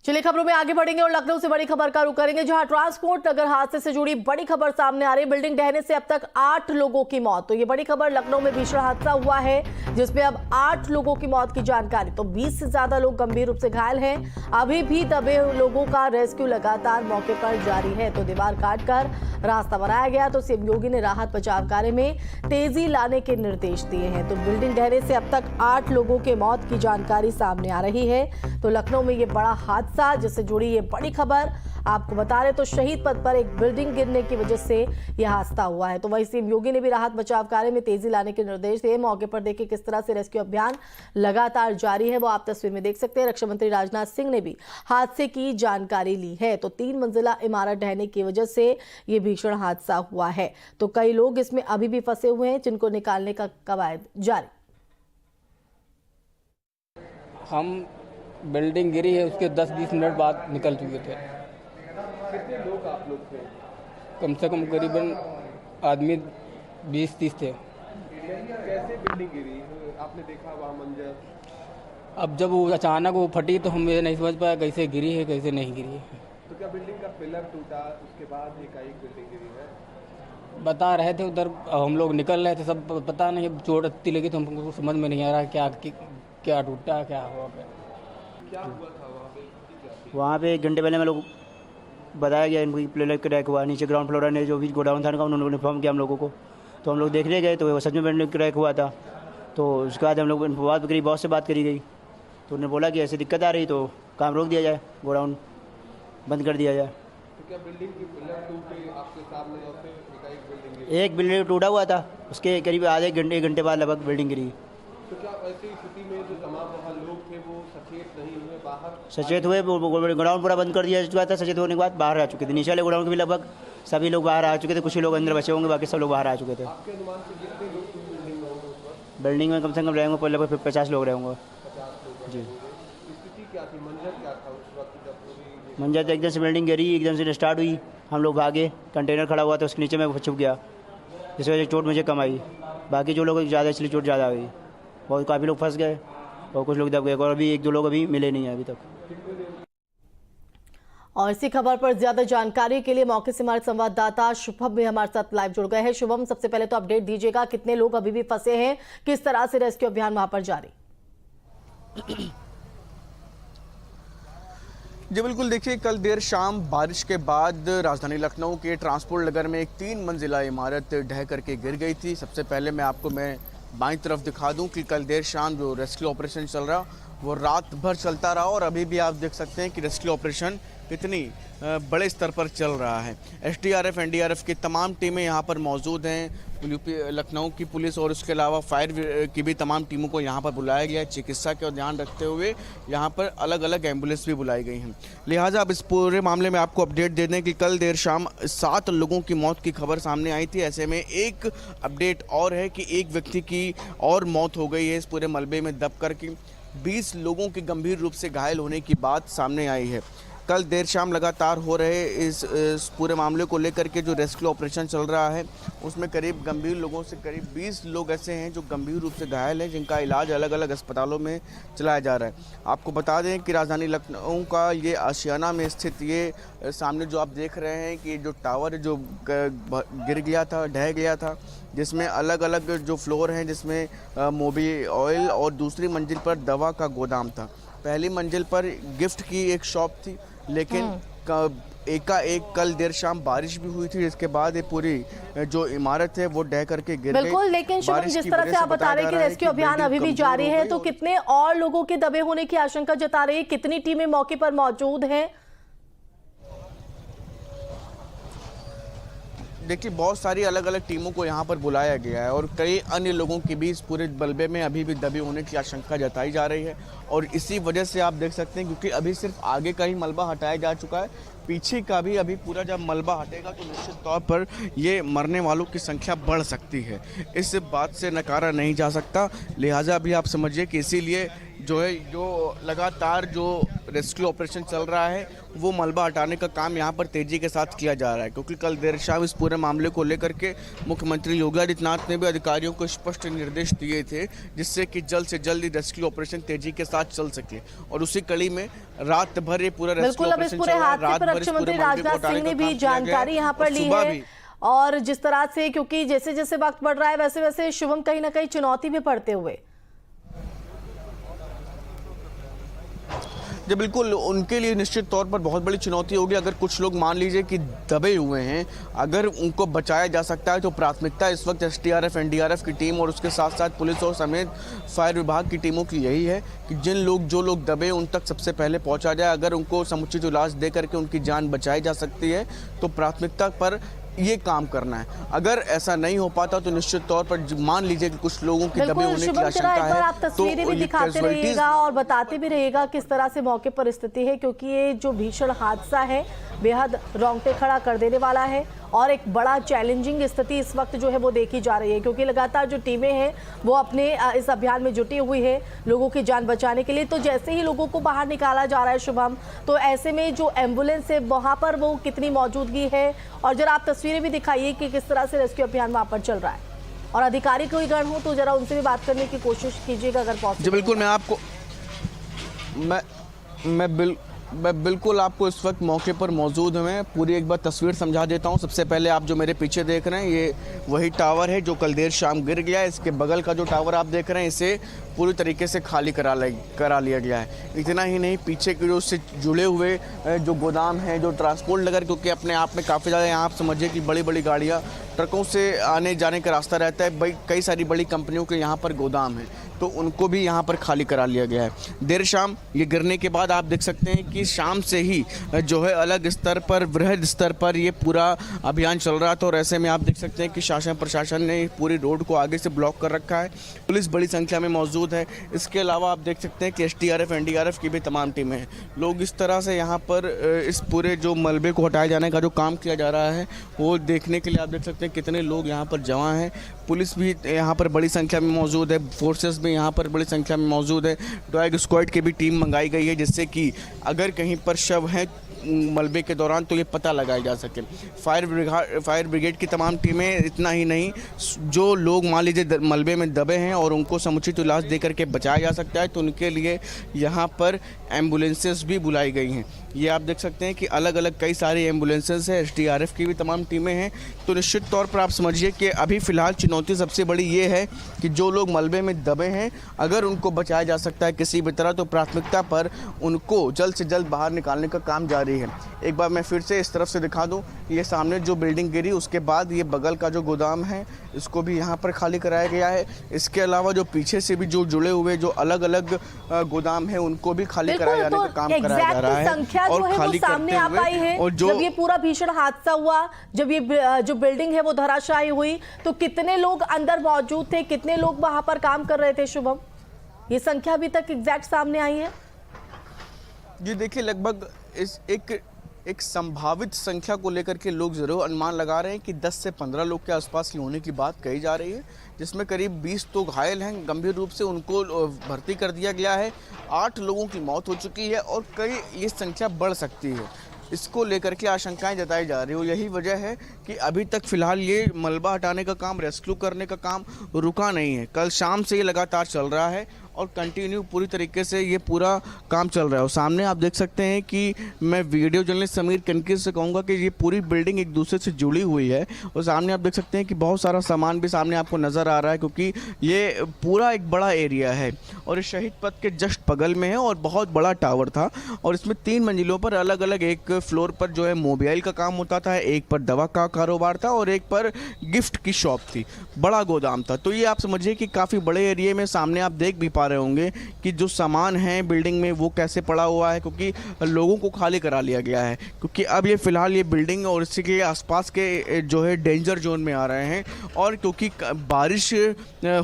चलिए खबरों में आगे बढ़ेंगे और लखनऊ से बड़ी खबर का रुख करेंगे, जहां ट्रांसपोर्ट नगर हादसे से जुड़ी बड़ी खबर सामने आ रही है। बिल्डिंग ढहने से अब तक 8 लोगों की मौत। तो ये बड़ी खबर, लखनऊ में भीषण हादसा हुआ है जिसमें अब 8 लोगों की मौत की जानकारी। तो 20 से ज्यादा लोग गंभीर रूप से घायल हैं। अभी भी दबे लोगों का रेस्क्यू लगातार मौके पर जारी है। तो दीवार काटकर रास्ता बनाया गया। तो सीएम योगी ने राहत बचाव कार्य में तेजी लाने के निर्देश दिए हैं। तो बिल्डिंग ढहने से अब तक 8 लोगों के मौत की जानकारी सामने आ रही है। तो लखनऊ में ये बड़ा हादसा जिससे जुड़ी ये बड़ी खबर आपको बता रहे, तो शहीद पथ पर एक बिल्डिंग गिरने की वजह से यह हादसा हुआ है। तो वहीं सीएम योगी ने भी राहत बचाव कार्य में तेजी लाने के निर्देश दिए। मौके पर देखिए किस तरह से रेस्क्यू अभियान लगातार जारी है, वो आप तस्वीर में देख सकते हैं। रक्षा मंत्री राजनाथ सिंह ने भी हादसे की जानकारी ली है। तो 3 मंजिला इमारत ढहने की वजह से ये भीषण हादसा हुआ है। तो कई लोग इसमें अभी भी फंसे हुए हैं, जिनको निकालने का कवायद जारी। हम बिल्डिंग गिरी है उसके 10-20 मिनट बाद निकल चुके थे। कितने लोग आप लोग थे? कम से कम करीबन आदमी 20-30 थे। कैसे बिल्डिंग गिरी आपने देखा वहाँ मंजर? अब जब वो अचानक वो फटी तो हम ये नहीं समझ पाया कैसे गिरी है कैसे नहीं गिरी है। तो क्या बिल्डिंग का पिलर टूटा उसके बाद एकाएक बिल्डिंग गिरी है? बता रहे थे उधर, हम लोग निकल रहे थे, सब पता नहीं, चोट इतनी लगी तो हमको समझ में नहीं आ रहा क्या टूटा क्या हुआ। क्या हुआ था वहाँ पे 1 घंटे पहले हम लोग बताया गया इनको प्लेयर क्रैक हुआ। नीचे ग्राउंड फ्लोर ने जो भी गोडाउन था उन्होंने इन्फॉर्म किया हम लोगों को। तो हम लोग देखने गए तो सच में बिल्डिंग क्रैक हुआ था। तो उसके बाद हम लोग बात करी, बॉस से बात करी गई तो उन्होंने बोला कि ऐसी दिक्कत आ रही तो काम रोक दिया जाए, गोडाउन बंद कर दिया जाए। तो क्या बिल्डिंग की पिलर टूटे आपके सामने और फिर एकाएक बिल्डिंग गिरी? एक बिल्डिंग टूटा हुआ था, उसके करीब आधे घंटे 1 घंटे बाद लगभग बिल्डिंग गिरी। तो क्या ऐसी स्थिति में जो तमाम वहाँ लोग थे वो सचेत नहीं हुए? बाहर सचेत हुए, गोडाउन पूरा बंद कर दिया चुका था। सचेत होने के बाद बाहर आ चुके थे। नीचे वाले गोडाउन के भी लगभग सभी लोग बाहर आ चुके थे। कुछ ही लोग अंदर बचे होंगे, बाकी सब लोग बाहर आ चुके थे। आपके अनुमान से कितने लोग बिल्डिंग में होंगे उस वक्त? बिल्डिंग में कम से कम रहेंगे पर लगभग 50 लोग रहेंगे 50 लोग जी। स्थिति क्या थी, मंजर क्या था उस वक्त जब पूरी? मंजर तो एकदम से बिल्डिंग गिरी, एकदम से स्टार्ट हुई, हम लोग भागे, कंटेनर खड़ा हुआ था उसके नीचे में छुप गया, जिस वजह से चोट मुझे कम आई। बाकी जो लोग ज़्यादा इसलिए चोट ज़्यादा हुई, बहुत काफ़ी लोग फंस गए और कुछ लोग दब गए और अभी 1-2 लोग अभी मिले नहीं हैं अभी तक। और इसी खबर पर ज्यादा जानकारी के लिए मौके से हमारे संवाददाता शुभम भी हमारे साथ लाइव जुड़ गए हैं। शुभम, सबसे पहले तो अपडेट दीजिएगा, कितने लोग अभी भी फंसे हैं, किस तरह से रेस्क्यू अभियान वहां पर जारी? जी बिल्कुल, देखिए कल देर शाम बारिश के बाद राजधानी लखनऊ के ट्रांसपोर्ट नगर में एक 3 मंजिला इमारत ढह करके गिर गई थी। सबसे पहले मैं बाईं तरफ दिखा दूं कि कल देर शाम जो रेस्क्यू ऑपरेशन चल रहा वो रात भर चलता रहा और अभी भी आप देख सकते हैं कि रेस्क्यू ऑपरेशन कितनी बड़े स्तर पर चल रहा है। एसडीआरएफ, एनडीआरएफ की तमाम टीमें यहाँ पर मौजूद हैं। लखनऊ की पुलिस और उसके अलावा फायर की भी तमाम टीमों को यहाँ पर बुलाया गया है। चिकित्सा का ध्यान रखते हुए यहाँ पर अलग अलग एम्बुलेंस भी बुलाई गई हैं। लिहाजा अब इस पूरे मामले में आपको अपडेट दे दें कि कल देर शाम 7 लोगों की मौत की खबर सामने आई थी। ऐसे में एक अपडेट और है कि एक व्यक्ति की और मौत हो गई है इस पूरे मलबे में दब कर के। 20 लोगों की गंभीर रूप से घायल होने की बात सामने आई है। कल देर शाम लगातार हो रहे इस पूरे मामले को लेकर के जो रेस्क्यू ऑपरेशन चल रहा है उसमें करीब गंभीर लोगों से करीब 20 लोग ऐसे हैं जो गंभीर रूप से घायल हैं, जिनका इलाज अलग अलग अस्पतालों में चलाया जा रहा है। आपको बता दें कि राजधानी लखनऊ का ये आशियाना में स्थित ये सामने जो आप देख रहे हैं कि जो टावर जो गिर गया था, ढह गया था, जिसमें अलग अलग जो फ्लोर हैं, जिसमें मोबी ऑयल और दूसरी मंजिल पर दवा का गोदाम था। पहली मंजिल पर गिफ्ट की एक शॉप थी, लेकिन एकाएक कल देर शाम बारिश भी हुई थी, जिसके बाद ये पूरी जो इमारत है वो ढह करके गिर गई। बिल्कुल, लेकिन शुभम, जिस तरह से आप बता रहे हैं कि रेस्क्यू अभियान अभी भी जारी है, तो कितने और लोगों के दबे होने की आशंका जता रही है? कितनी टीमें मौके पर मौजूद हैं? देखिए बहुत सारी अलग अलग टीमों को यहाँ पर बुलाया गया है और कई अन्य लोगों की भी इस पूरे मलबे में अभी भी दबे होने की आशंका जताई जा रही है। और इसी वजह से आप देख सकते हैं, क्योंकि अभी सिर्फ आगे का ही मलबा हटाया जा चुका है, पीछे का भी अभी पूरा जब मलबा हटेगा तो निश्चित तौर पर ये मरने वालों की संख्या बढ़ सकती है। इस बात से नकारा नहीं जा सकता। लिहाजा अभी आप समझिए कि इसीलिए जो है जो लगातार जो रेस्क्यू ऑपरेशन चल रहा है वो मलबा हटाने का काम यहाँ पर तेजी के साथ किया जा रहा है, क्योंकि कल देर शाम इस पूरे मामले को लेकर के मुख्यमंत्री योगी आदित्यनाथ ने भी अधिकारियों को स्पष्ट निर्देश दिए थे, जिससे कि जल्द से जल्द रेस्क्यू ऑपरेशन तेजी के साथ चल सके। और उसी कड़ी में रात भर ये पूरा रेस्क्यू बिल्कुल, अब इस पूरे हादसे पर रक्षा मंत्री राजनाथ सिंह ने भी जानकारी यहाँ पर ली है। और जिस तरह से, क्योंकि जैसे जैसे वक्त बढ़ रहा है वैसे वैसे शुभम कहीं ना कहीं चुनौती भी पड़ते हुए। जी बिल्कुल, उनके लिए निश्चित तौर पर बहुत बड़ी चुनौती होगी। अगर कुछ लोग मान लीजिए कि दबे हुए हैं, अगर उनको बचाया जा सकता है तो प्राथमिकता इस वक्त एसडीआरएफ एनडीआरएफ की टीम और उसके साथ साथ पुलिस और समेत फायर विभाग की टीमों की यही है कि जो लोग दबे उन तक सबसे पहले पहुंचा जाए। अगर उनको समुचित इलाज दे करके उनकी जान बचाई जा सकती है तो प्राथमिकता पर ये काम करना है। अगर ऐसा नहीं हो पाता तो निश्चित तौर पर मान लीजिए कि कुछ लोगों की दबे होने की आशंका है, आप तस्वीरें भी दिखाते रहिएगा और बताते भी रहिएगा किस तरह से मौके पर स्थिति है, क्योंकि ये जो भीषण हादसा है बेहद रोंगटे खड़ा कर देने वाला है और एक बड़ा चैलेंजिंग स्थिति इस वक्त जो है वो देखी जा रही है, क्योंकि लगातार जो टीमें हैं वो अपने इस अभियान में जुटी हुई है लोगों की जान बचाने के लिए। तो जैसे ही लोगों को बाहर निकाला जा रहा है शुभम, तो ऐसे में जो एम्बुलेंस है वहां पर वो कितनी मौजूदगी है, और जरा आप तस्वीरें भी दिखाइए कि किस तरह से रेस्क्यू अभियान वहां पर चल रहा है। और अधिकारी कोई गण हो तो जरा उनसे भी बात करने की कोशिश कीजिएगा अगर पॉसिबल। बिल्कुल, मैं आपको मैं बिल्कुल आपको इस वक्त मौके पर मौजूद हूँ। मैं पूरी एक बार तस्वीर समझा देता हूँ। सबसे पहले आप जो मेरे पीछे देख रहे हैं ये वही टावर है जो कल देर शाम गिर गया है। इसके बगल का जो टावर आप देख रहे हैं इसे पूरी तरीके से खाली करा लिया गया है। इतना ही नहीं, पीछे के जो उससे जुड़े हुए जो गोदाम हैं, जो ट्रांसपोर्ट नगर, क्योंकि अपने आप में काफ़ी ज़्यादा यहाँ आप समझिए कि बड़ी बड़ी गाड़ियाँ ट्रकों से आने जाने का रास्ता रहता है। कई सारी बड़ी कंपनियों के यहाँ पर गोदाम है तो उनको भी यहाँ पर खाली करा लिया गया है। देर शाम ये गिरने के बाद आप देख सकते हैं कि शाम से ही जो है अलग स्तर पर, वृहद स्तर पर ये पूरा अभियान चल रहा था और ऐसे में आप देख सकते हैं कि शासन प्रशासन ने पूरी रोड को आगे से ब्लॉक कर रखा है। पुलिस बड़ी संख्या में मौजूद है। इसके अलावा आप देख सकते हैं कि एसडीआरएफ एनडीआरएफ की भी तमाम टीमें हैं। लोग इस तरह से यहाँ पर इस पूरे जो मलबे को हटाए जाने का जो काम किया जा रहा है वो देखने के लिए आप देख सकते हैं कितने लोग यहाँ पर जमा हैं। पुलिस भी यहाँ पर बड़ी संख्या में मौजूद है, फोर्सेस भी यहाँ पर बड़ी संख्या में मौजूद है। डॉग स्क्वाड की भी टीम मंगाई गई है जिससे कि अगर कहीं पर शव हैं मलबे के दौरान तो ये पता लगाया जा सके। फायर ब्रिगेड की तमाम टीमें, इतना ही नहीं जो लोग मान लीजिए मलबे में दबे हैं और उनको समुचित इलाज दे करके बचाया जा सकता है तो उनके लिए यहाँ पर एम्बुलेंसेस भी बुलाई गई हैं। ये आप देख सकते हैं कि अलग अलग कई सारी एम्बुलेंसेस हैं, एसडीआरएफ की भी तमाम टीमें हैं। तो निश्चित तौर पर आप समझिए कि अभी फ़िलहाल चुनौती सबसे बड़ी ये है कि जो लोग मलबे में दबे हैं अगर उनको बचाया जा सकता है किसी भी तरह तो प्राथमिकता पर उनको जल्द से जल्द बाहर निकालने का काम जारी है। एक बार मैं फिर से इस तरफ से दिखा दूँ, ये सामने जो बिल्डिंग गिरी उसके बाद ये बगल का जो गोदाम है इसको भी यहाँ पर खाली कराया गया है। इसके अलावा जो पीछे से भी जो जुड़े हुए जो अलग अलग गोदाम है उनको भी खाली कराया जाने का काम कराया जा रहा है। और खाली सामने आ पाई है। और जब ये पूरा भीषण हादसा हुआ, जब ये जो बिल्डिंग है वो धराशायी हुई तो कितने लोग अंदर मौजूद थे, कितने लोग वहां पर काम कर रहे थे शुभम? ये संख्या अभी तक एग्जैक्ट सामने आई है? जी देखिए, लगभग इस एक संभावित संख्या को लेकर के लोग जरूर अनुमान लगा रहे हैं कि 10 से 15 लोग के आसपास की होने की बात कही जा रही है, जिसमें करीब 20 तो घायल हैं, गंभीर रूप से उनको भर्ती कर दिया गया है। 8 लोगों की मौत हो चुकी है और कई ये संख्या बढ़ सकती है। इसको लेकर के आशंकाएं जताई जा रही हो। यही वजह है कि अभी तक फिलहाल ये मलबा हटाने का काम, रेस्क्यू करने का काम रुका नहीं है। कल शाम से ये लगातार चल रहा है और कंटिन्यू पूरी तरीके से ये पूरा काम चल रहा है। और सामने आप देख सकते हैं कि मैं वीडियो जर्नलिस्ट समीर कनकी से कहूँगा कि ये पूरी बिल्डिंग एक दूसरे से जुड़ी हुई है और सामने आप देख सकते हैं कि बहुत सारा सामान भी सामने आपको नज़र आ रहा है, क्योंकि ये पूरा एक बड़ा एरिया है और इस शहीद पथ के जस्ट बगल में है और बहुत बड़ा टावर था और इसमें 3 मंजिलों पर अलग अलग, एक फ्लोर पर जो है मोबाइल का काम होता था, एक पर दवा का कारोबार था और एक पर गिफ्ट की शॉप थी, बड़ा गोदाम था। तो ये आप समझिए कि काफ़ी बड़े एरिया में सामने आप देख भी पा रहे होंगे कि जो सामान है बिल्डिंग में वो कैसे पड़ा हुआ है, क्योंकि लोगों को खाली करा लिया गया है। क्योंकि अब ये फिलहाल ये बिल्डिंग और इसी के आसपास के जो है डेंजर जोन में आ रहे हैं और क्योंकि बारिश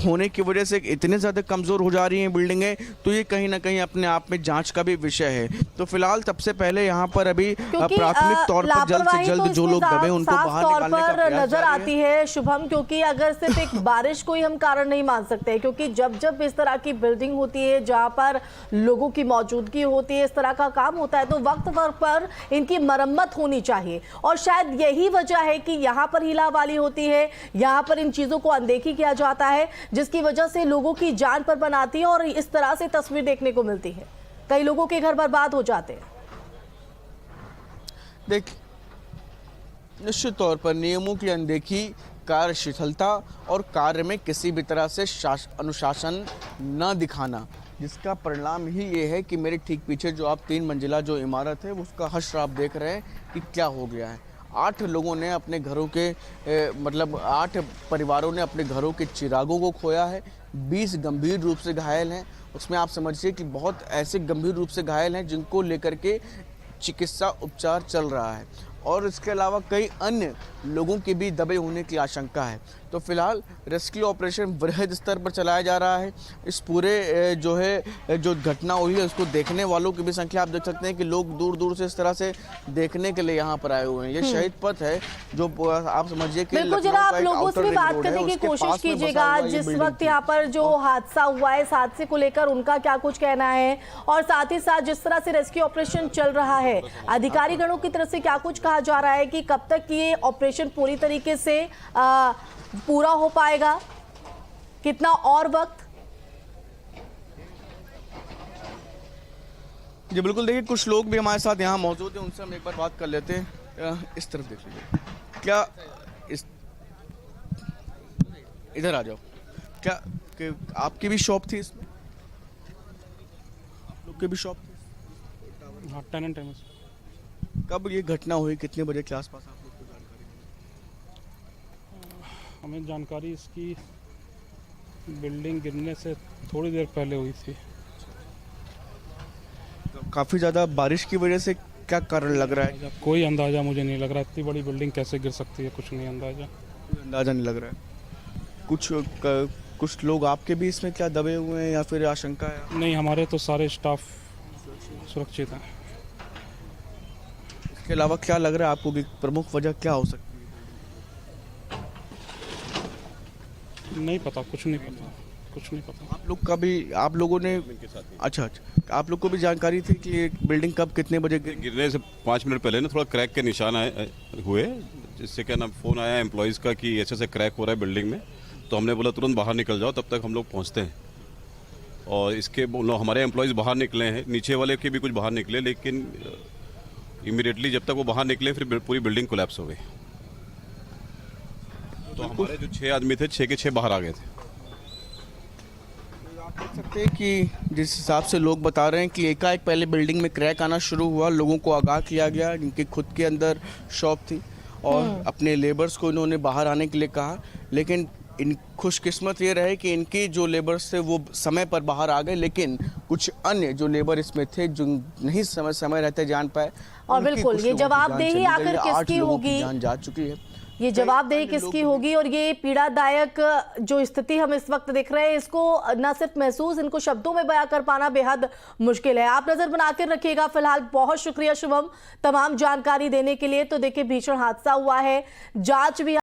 होने की वजह से इतने ज़्यादा कमज़ोर हो जा रही हैं बिल्डिंगें, तो ये कहीं ना कहीं अपने आप में जांच का भी विषय है। तो फिलहाल सबसे पहले यहाँ पर अभी प्राथमिक तौर पर जल्द से जल्द जो लोग दबे उनको बाहर निकालने का प्रयास नजर आती है शुभम, क्योंकि अगर सिर्फ एक बारिश को ही हम कारण नहीं मान सकते, क्योंकि जब जब इस तरह की बिल्डिंग होती है जहां पर लोगों की मौजूदगी होती है, इस तरह का काम होता है तो वक्त पर इनकी मरम्मत होनी चाहिए। और शायद यही वजह है कि यहाँ पर हीलावाली होती है, यहाँ पर इन चीज़ों को अनदेखी किया जाता है, जिसकी वजह से लोगों की जान पर बन आती है और इस तरह से तस्वीर देखने को मिलती है। कई लोगों के घर बर्बाद हो जाते हैं। देख, निश्चित तौर पर नियमों की अनदेखी, कार्य शिथिलता और कार्य में किसी भी तरह से अनुशासन न दिखाना, जिसका परिणाम ही ये है कि मेरे ठीक पीछे जो आप 3 मंजिला जो इमारत है उसका हश्र आप देख रहे हैं कि क्या हो गया है। 8 लोगों ने अपने घरों के 8 परिवारों ने अपने घरों के चिरागों को खोया है। 20 गंभीर रूप से घायल हैं। उसमें आप समझिए कि बहुत ऐसे गंभीर रूप से घायल हैं जिनको लेकर के चिकित्सा उपचार चल रहा है और इसके अलावा कई अन्य लोगों के भी दबे होने की आशंका है। तो फिलहाल रेस्क्यू ऑपरेशन वृहद स्तर पर चलाया जा रहा है। इस पूरे जो घटना हुई है उसको देखने वालों की भी संख्या आप देख सकते हैं कि लोग दूर दूर से इस तरह से देखने के लिए यहाँ पर आए हुए हैं। ये शहीद पथ है जो आप समझिए कि बिल्कुल, जरा आप लोगों से भी बात करने की कोशिश कीजिएगा। जिस वक्त यहाँ पर जो हादसा हुआ है, इस हादसे को लेकर उनका क्या कुछ कहना है और साथ ही साथ जिस तरह से रेस्क्यू ऑपरेशन चल रहा है, अधिकारी गणों की तरफ से क्या कुछ कहा जा रहा है कि कब तक ये ऑपरेशन पूरी तरीके से पूरा हो पाएगा, कितना और वक्त? जी बिल्कुल, देखिए कुछ लोग भी हमारे साथ यहाँ मौजूद हैं, उनसे हम एक बार बात कर लेते हैं। इस तरफ देख लीजिए, क्या इस इधर आ जाओ। क्या कि आपकी भी शॉप थी इसमें? आप लोग की भी शॉप थी? हाँ, टेनेंट है। कब ये घटना हुई, कितने बजे के आसपास आप लोग को जानकारी मिली? हमें जानकारी इसकी बिल्डिंग गिरने से थोड़ी देर पहले हुई थी। काफ़ी ज़्यादा बारिश की वजह से क्या कारण लग रहा है? कोई अंदाज़ा मुझे नहीं लग रहा, इतनी बड़ी बिल्डिंग कैसे गिर सकती है, कुछ नहीं अंदाज़ा। कोई अंदाज़ा नहीं लग रहा है। कुछ लोग आपके भी इसमें क्या दबे हुए हैं या फिर आशंका है? नहीं, हमारे तो सारे स्टाफ सुरक्षित हैं। इसके अलावा क्या लग रहा है आपको कि प्रमुख वजह क्या हो सकती है? नहीं पता, कुछ नहीं पता। आप लोगों ने अच्छा, आप लोग को भी जानकारी थी कि ये बिल्डिंग कब कितने बजे गिरने से 5 मिनट पहले ना थोड़ा क्रैक के निशान आए हुए, जिससे क्या नाम फ़ोन आया एम्प्लॉयज़ का कि ऐसे क्रैक हो रहा है बिल्डिंग में। तो हमने बोला तुरंत बाहर निकल जाओ, तब तक हम लोग पहुंचते हैं। और इसके हमारे एम्प्लॉयज़ बाहर निकले हैं, नीचे वाले के भी कुछ बाहर निकले, लेकिन इमीडिएटली जब तक वो बाहर निकले फिर पूरी बिल्डिंग कोलैप्स हो गई। तो हमारे जो 6 आदमी थे, 6 के 6 बाहर आ गए थे। आप देख सकते हैं कि जिस हिसाब से लोग बता रहे हैं कि एकाएक पहले बिल्डिंग में क्रैक आना शुरू हुआ, लोगों को आगाह किया गया, जिनकी खुद के अंदर शॉप थी और अपने लेबर्स को इन्होंने बाहर आने के लिए कहा, लेकिन इन खुशकिस्मत ये रहे कि इनकी जो लेबर्स थे वो समय पर बाहर आ गए, लेकिन कुछ अन्य जो लेबर इसमें थे जो नहीं समय रहते जान पाए। और बिल्कुल ये जवाबदेही आखिर किसकी होगी, जान जा चुकी है। ये जवाबदेही किसकी होगी और ये पीड़ादायक जो स्थिति हम इस वक्त देख रहे हैं, इसको न सिर्फ महसूस, इनको शब्दों में बयां कर पाना बेहद मुश्किल है। आप नजर बनाकर रखिएगा। फिलहाल बहुत शुक्रिया शुभम तमाम जानकारी देने के लिए। तो देखिए, भीषण हादसा हुआ है, जांच भी